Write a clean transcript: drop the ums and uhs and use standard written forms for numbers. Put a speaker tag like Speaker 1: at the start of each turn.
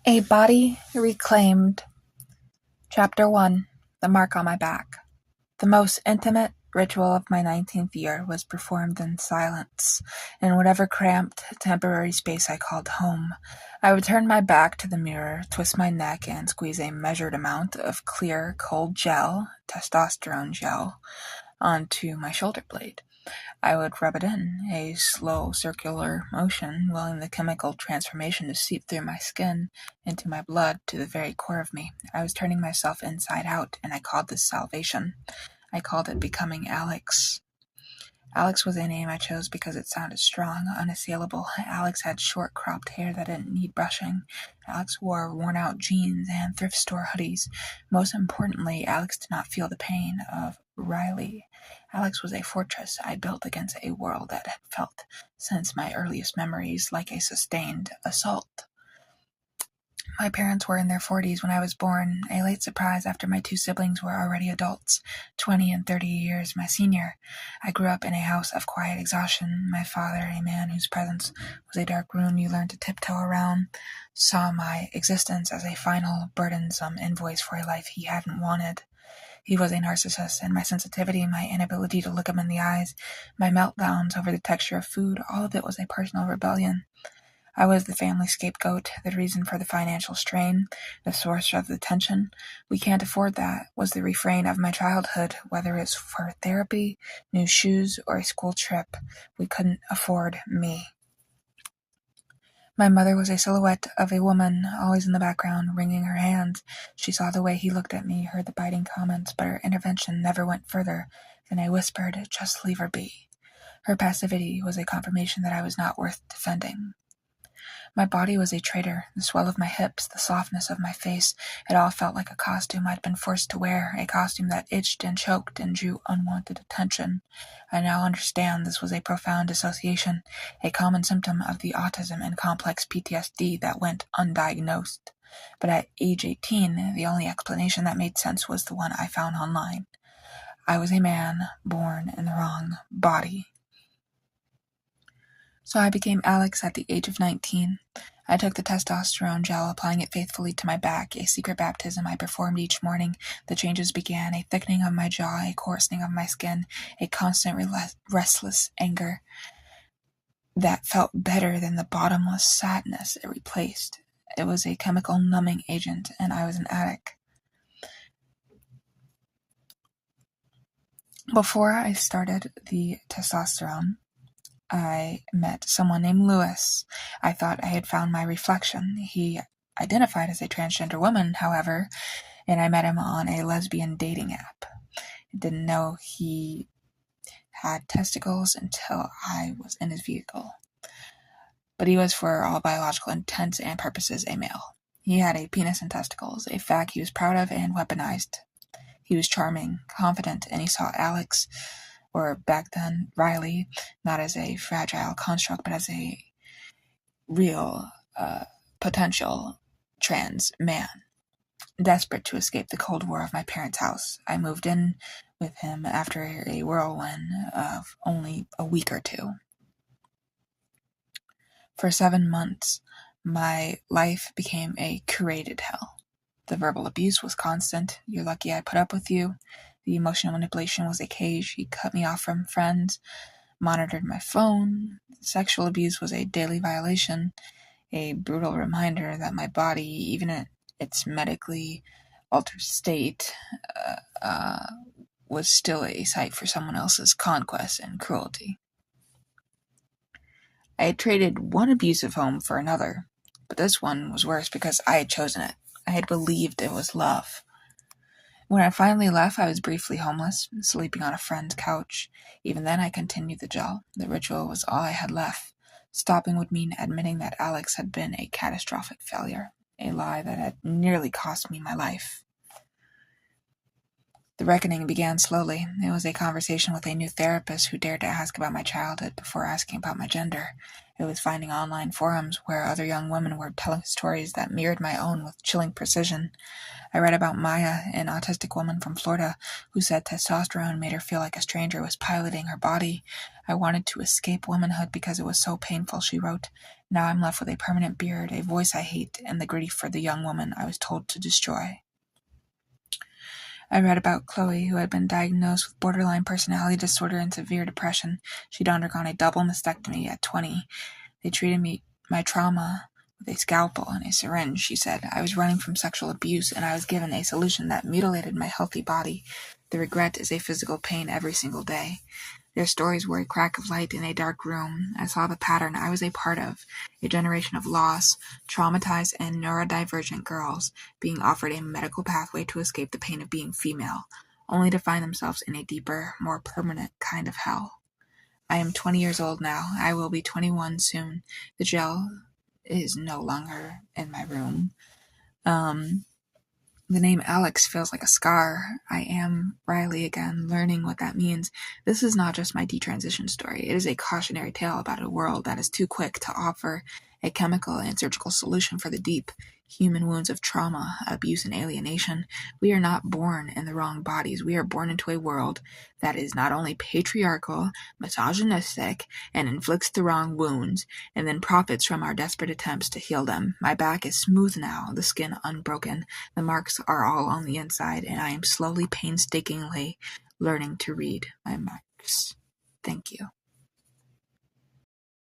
Speaker 1: A Body Reclaimed. Chapter 1. The Mark on My Back. The most intimate ritual of my 19th year was performed in silence, in whatever cramped, temporary space I called home. I would turn my back to the mirror, twist my neck, and squeeze a measured amount of clear, cold gel, testosterone gel, onto my shoulder blade. I would rub it in, a slow circular motion, willing the chemical transformation to seep through my skin into my blood to the very core of me. I was turning myself inside out, and I called this salvation. I called it becoming Alex. Alex was a name I chose because it sounded strong, unassailable. Alex had short, cropped hair that didn't need brushing. Alex wore worn-out jeans and thrift store hoodies. Most importantly, Alex did not feel the pain of Riley. Alex was a fortress I built against a world that had felt, since my earliest memories, like a sustained assault. My parents were in their 40s when I was born, a late surprise after my two siblings were already adults, 20 and 30 years my senior. I grew up in a house of quiet exhaustion. My father, a man whose presence was a dark room you learned to tiptoe around, saw my existence as a final, burdensome invoice for a life he hadn't wanted. He was a narcissist, and my sensitivity, my inability to look him in the eyes, my meltdowns over the texture of food, all of it was a personal rebellion. I was the family scapegoat, the reason for the financial strain, the source of the tension. "We can't afford that," was the refrain of my childhood, whether it's for therapy, new shoes, or a school trip. We couldn't afford me. My mother was a silhouette of a woman, always in the background, wringing her hands. She saw the way he looked at me, heard the biting comments, but her intervention never went further than a whispered, "Just leave her be." Her passivity was a confirmation that I was not worth defending. My body was a traitor, the swell of my hips, the softness of my face. It all felt like a costume I'd been forced to wear, a costume that itched and choked and drew unwanted attention. I now understand this was a profound dissociation, a common symptom of the autism and complex PTSD that went undiagnosed. But at age 18, the only explanation that made sense was the one I found online. I was a man born in the wrong body. So I became Alex at the age of 19. I took the testosterone gel, applying it faithfully to my back, a secret baptism I performed each morning. The changes began, a thickening of my jaw, a coarsening of my skin, a constant restless anger that felt better than the bottomless sadness it replaced. It was a chemical numbing agent, and I was an addict. Before I started the testosterone, I met someone named Lewis. I thought I had found my reflection. He identified as a transgender woman, however, and I met him on a lesbian dating app. I didn't know he had testicles until I was in his vehicle. But he was, for all biological intents and purposes, a male. He had a penis and testicles, a fact he was proud of and weaponized. He was charming, confident, and he saw Alex, or back then Riley, not as a fragile construct, but as a real potential trans man. Desperate to escape the Cold War of my parents' house, I moved in with him after a whirlwind of only a week or two. For 7 months, my life became a curated hell. The verbal abuse was constant. "You're lucky I put up with you." The emotional manipulation was a cage. He cut me off from friends, monitored my phone. Sexual abuse was a daily violation, a brutal reminder that my body, even in its medically altered state, was still a site for someone else's conquest and cruelty. I had traded one abusive home for another, but this one was worse because I had chosen it. I had believed it was love. When I finally left, I was briefly homeless, sleeping on a friend's couch. Even then, I continued the gel. The ritual was all I had left. Stopping would mean admitting that Alex had been a catastrophic failure, a lie that had nearly cost me my life. The reckoning began slowly. It was a conversation with a new therapist who dared to ask about my childhood before asking about my gender. It was finding online forums where other young women were telling stories that mirrored my own with chilling precision. I read about Maya, an autistic woman from Florida, who said testosterone made her feel like a stranger was piloting her body. I wanted to escape womanhood because it was so painful, she wrote. Now I'm left with a permanent beard, a voice I hate, and the grief for the young woman I was told to destroy. I read about Chloe, who had been diagnosed with borderline personality disorder and severe depression. She'd undergone a double mastectomy at 20. They treated my trauma with a scalpel and a syringe, she said. I was running from sexual abuse, and I was given a solution that mutilated my healthy body. The regret is a physical pain every single day. Their stories were a crack of light in a dark room. I saw the pattern I was a part of, a generation of lost, traumatized, and neurodivergent girls being offered a medical pathway to escape the pain of being female, only to find themselves in a deeper, more permanent kind of hell. I am 20 years old now. I will be 21 soon. The gel is no longer in my room. The name Alex feels like a scar. I am Riley again, learning what that means. This is not just my detransition story. It is a cautionary tale about a world that is too quick to offer a chemical and surgical solution for the deep human wounds of trauma, abuse, and alienation. We are not born in the wrong bodies. We are born into a world that is not only patriarchal, misogynistic, and inflicts the wrong wounds, and then profits from our desperate attempts to heal them. My back is smooth now, the skin unbroken. The marks are all on the inside, and I am slowly, painstakingly learning to read my marks. Thank you.